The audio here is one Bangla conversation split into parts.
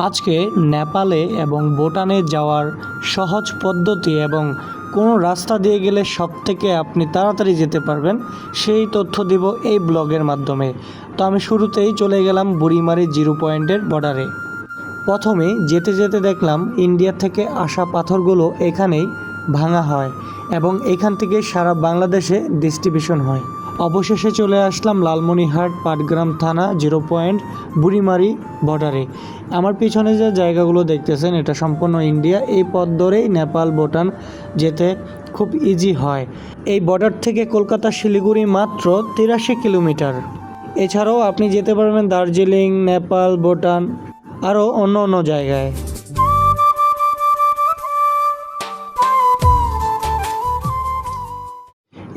আজকে নেপালে এবং ভুটানে যাওয়ার সহজ পদ্ধতি এবং কোন রাস্তা দিয়ে গেলে সবথেকে আপনি তাড়াতাড়ি যেতে পারবেন সেই তথ্য দিব এই ব্লগের মাধ্যমে। তো আমি শুরুতেই চলে গেলাম বুড়িমারি জিরো পয়েন্টের বর্ডারে। প্রথমে যেতে যেতে দেখলাম ইন্ডিয়া থেকে আসা পাথরগুলো এখানেই ভাঙা হয় এবং এখান থেকে সারা বাংলাদেশে ডিস্ট্রিবিউশন হয়। অবশেষে চলে আসলাম লালমনিরহাট পাটগ্রাম থানা জিরো পয়েন্ট বুড়িমারি বর্ডারে। আমার পিছনে যে জায়গাগুলো দেখতেছেন এটা সম্পূর্ণ ইন্ডিয়া। এই পথ ধরেই নেপাল ভুটান যেতে খুব ইজি হয়। এই বর্ডার থেকে কলকাতা শিলিগুড়ি মাত্র 83 কিলোমিটার। এছাড়াও আপনি যেতে পারবেন দার্জিলিং, নেপাল, ভুটান আরও অন্য অন্য জায়গায়।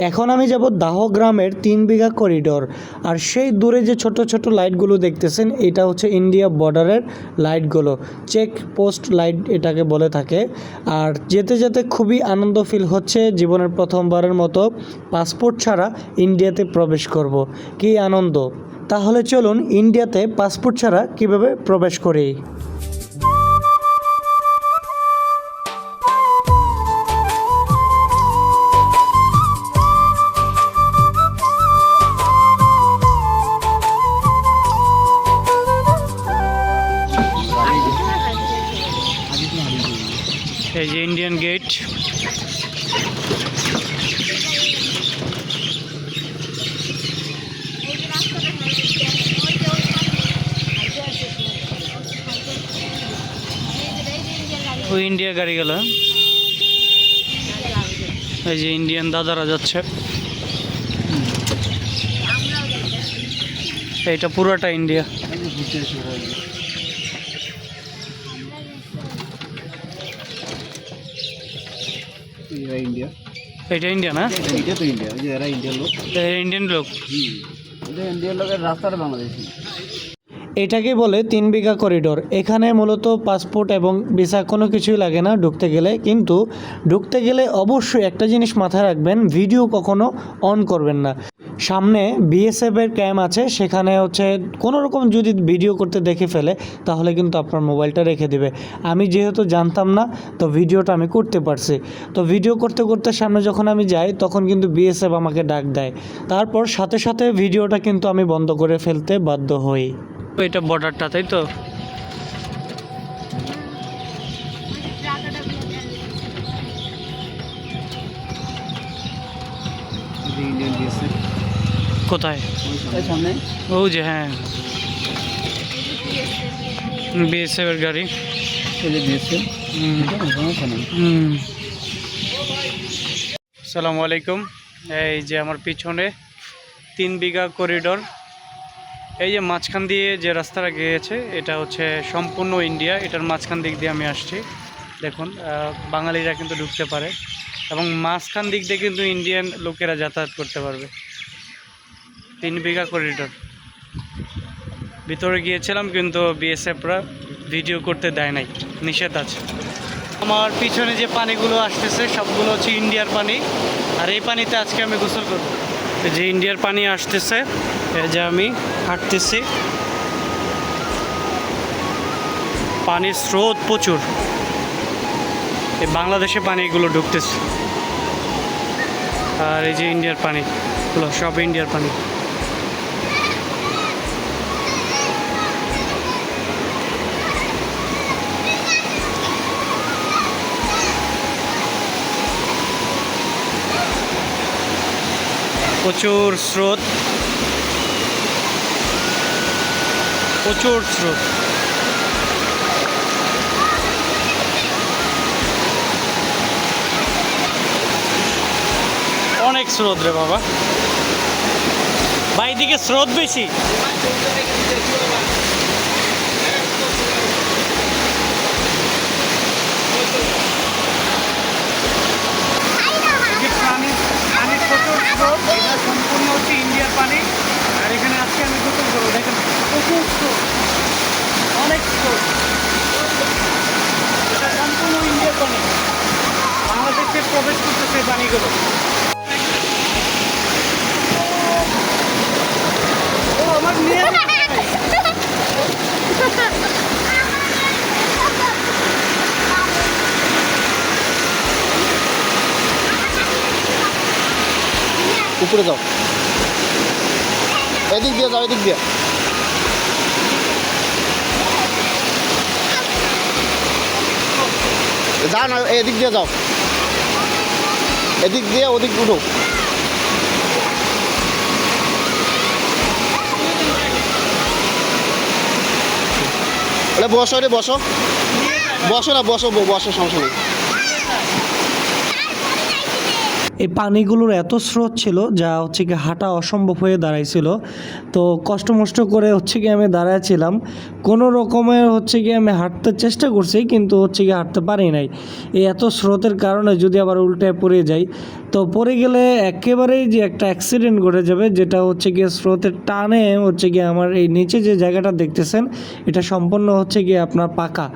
এখন আমি যাব দাহ গ্রামের 3 বিঘা করিডোর। আর সেই দূরে যে ছোট ছোট লাইটগুলো দেখতেছেন এটা হচ্ছে ইন্ডিয়া বর্ডারের লাইটগুলো, চেক পোস্ট লাইট এটাকে বলে থাকে। আর যেতে যেতে খুবই আনন্দ ফিল হচ্ছে, জীবনের প্রথমবারের মতো পাসপোর্ট ছাড়া ইন্ডিয়াতে প্রবেশ করব। কী আনন্দ! তাহলে চলুন ইন্ডিয়াতে পাসপোর্ট ছাড়া কিভাবে প্রবেশ করি। এই যে ইন্ডিয়ান গেট। ওই ইন্ডিয়া গাড়ি গেল। এই যে ইন্ডিয়ান দাদারা যাচ্ছে। এইটা পুরোটা ইন্ডিয়া। এটা ইন্ডিয়া না? এটা তো ইন্ডিয়া, এরা ইন্ডিয়ান লোক। ইন্ডিয়ান লোক। এটা ইন্ডিয়ান লোকের রাস্তাটা বাংলাদেশি। এটাকে বলে 3 বিঘা করিডোর। এখানে মূলত পাসপোর্ট এবং ভিসা কোনো কিছুই লাগে না ঢুকতে গেলে। কিন্তু ঢুকতে গেলে অবশ্যই একটা জিনিস মাথায় রাখবেন, ভিডিও কখনো অন করবেন না। সামনে বিএসএফের ক্যাম্প আছে, সেখানে হচ্ছে কোনো রকম যদি ভিডিও করতে দেখে ফেলে তাহলে কিন্তু আপনার মোবাইলটা রেখে দেবে। আমি যেহেতু জানতাম না তো ভিডিওটা আমি করতে পারছি। তো ভিডিও করতে করতে সামনে যখন আমি যাই তখন কিন্তু বিএসএফ আমাকে ডাক দেয়। তারপর সাথে সাথে ভিডিওটা কিন্তু আমি বন্ধ করে ফেলতে বাধ্য হই। এটা বর্ডারটা, তাই তো? কোথায়? সামনে ও যে, হ্যাঁ, বিএসএফ এর গাড়ি। আসসালামু আলাইকুম। এই যে আমার পিছনে 3 বিঘা করিডোর। এই যে মাঝখান দিয়ে যে রাস্তাটা গিয়েছে এটা হচ্ছে সম্পূর্ণ ইন্ডিয়া। এটার মাঝখান দিক দিয়ে আমি আসছি। দেখুন, বাঙালিরা কিন্তু ঢুকতে পারে এবং মাঝখান দিক দিয়ে কিন্তু ইন্ডিয়ান লোকেরা যাতায়াত করতে পারবে। 3 বিঘা করিডোর। ভিতরে গিয়েছিলাম কিন্তু বিএসএফরা ভিডিও করতে দেয় নাই, নিষেধ আছে। আমার পিছনে যে পানিগুলো আসতেছে সবগুলো হচ্ছে ইন্ডিয়ার পানি। আর এই পানিতে আজকে আমি গোসল করব। যে ইন্ডিয়ার পানি আসতেছে, এই যে আমি হাঁটতেছি, পানির স্রোত প্রচুর। এই বাংলাদেশে পানিগুলো ঢুকতেছে। আর এই যে ইন্ডিয়ার পানিগুলো সব ইন্ডিয়ার পানি। প্রচুর স্রোত, প্রচুর স্রোত। অনেক স্রোত রে বাবা, বাইদিকে স্রোত বেশি। এটা সম্পূর্ণ হচ্ছে ইন্ডিয়ার পানি। আর এখানে আজকে আমি গোসল করবো। দেখেন প্রচুর স্রোত, অনেক স্রোত। এটা সম্পূর্ণ ইন্ডিয়ার পানি, বাংলাদেশে প্রবেশ করতেছে পানিগুলো। ও আমার মেয়ে উপরে যাও, এদিক দিয়ে যাও, এদিক দিয়ে। যাও না, এদিক দিয়ে যাও, এদিক দিয়ে ওদিক উঠো। বসো রে, বসো, বসো না, বসো, বসো, সমস্যা নেই। এই পানিগুলোর এত স্রোত ছিল যা হচ্ছে কি হাঁটা অসম্ভব হয়ে দাঁড়াইছিল। তো কষ্ট মষ্ট করে হচ্ছে কি আমি দাঁড়াইছিলাম, কোনো রকমের হচ্ছে কি আমি হাঁটতে চেষ্টা করছি, কিন্তু হচ্ছে কি হাঁটতে পারি নাই। এই এত স্রোতের কারণে যদি আবার উল্টায় পড়ে যাই, তো পড়ে গেলে একেবারেই যে একটা অ্যাক্সিডেন্ট ঘটে যাবে, যেটা হচ্ছে গিয়ে স্রোতের টানে হচ্ছে গিয়ে আমার এই নিচে যে জায়গাটা দেখতেছেন এটা সম্পূর্ণ হচ্ছে গিয়ে আপনার পাকা।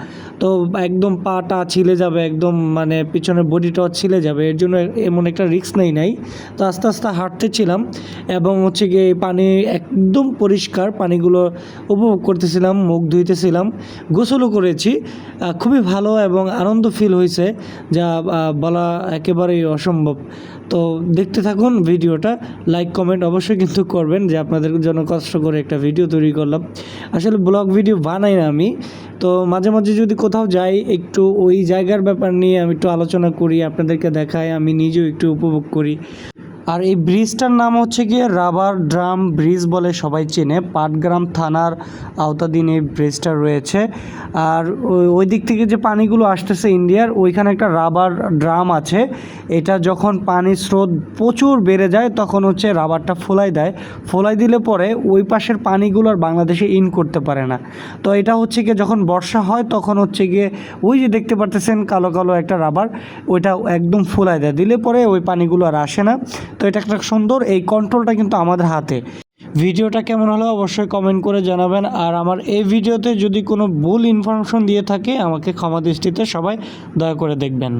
তো একদম পাটা ছিলে যাবে, একদম মানে পিছনের বডিটাও ছিলে যাবে। এর জন্য এমন একটা রিস্ক নাই। তো আস্তে আস্তে হাঁটতেছিলাম এবং হচ্ছে গিয়ে এই পানি একদম পরিষ্কার, পানিগুলো উপভোগ করতেছিলাম, মুখ ধুইতেছিলাম, গোসলও করেছি। খুবই ভালো এবং আনন্দ ফিল হয়েছে, যা বলা একেবারেই অসম্ভব। তো দেখতে থাকুন ভিডিওটা, লাইক কমেন্ট অবশ্যই কিন্তু করবেন, যে আপনাদের জন্য কষ্ট করে একটা ভিডিও তৈরি করলাম। আসলে ব্লগ ভিডিও বানাই না আমি, তো মাঝে মাঝে যদি কোথাও যাই একটু ওই জায়গার ব্যাপার নিয়ে আমি একটু আলোচনা করি, আপনাদেরকে দেখাই, আমি নিজেও একটু উপভোগ করি। আর এই ব্রিজটার নাম হচ্ছে গিয়ে রাবার ড্রাম ব্রিজ বলে সবাই চেনে। পাটগ্রাম থানার আওতাধীন এই ব্রিজটা রয়েছে। আর ওই দিক থেকে যে পানিগুলো আসতেছে ইন্ডিয়ার, ওইখানে একটা রাবার ড্রাম আছে। এটা যখন পানির স্রোত প্রচুর বেড়ে যায় তখন হচ্ছে রাবারটা ফোলাই দিলে পরে ওই পাশের পানিগুলো আর বাংলাদেশে ইন করতে পারে না। তো এটা হচ্ছে গিয়ে যখন বর্ষা হয় তখন হচ্ছে গিয়ে ওই যে দেখতে পারতেছেন কালো কালো একটা রাবার, ওইটা একদম ফোলাই দিলে পরে ওই পানিগুলো আর আসে না। তো এটা একটা সুন্দর, এই কন্ট্রোলটা কিন্তু আমাদের হাতে। ভিডিওটা কেমন হলো অবশ্যই কমেন্ট করে জানাবেন। আর আমার এই ভিডিওতে যদি কোনো ভুল ইনফরমেশন দিয়ে থাকে আমাকে ক্ষমা দৃষ্টিতে সবাই দয়া করে দেখবেন।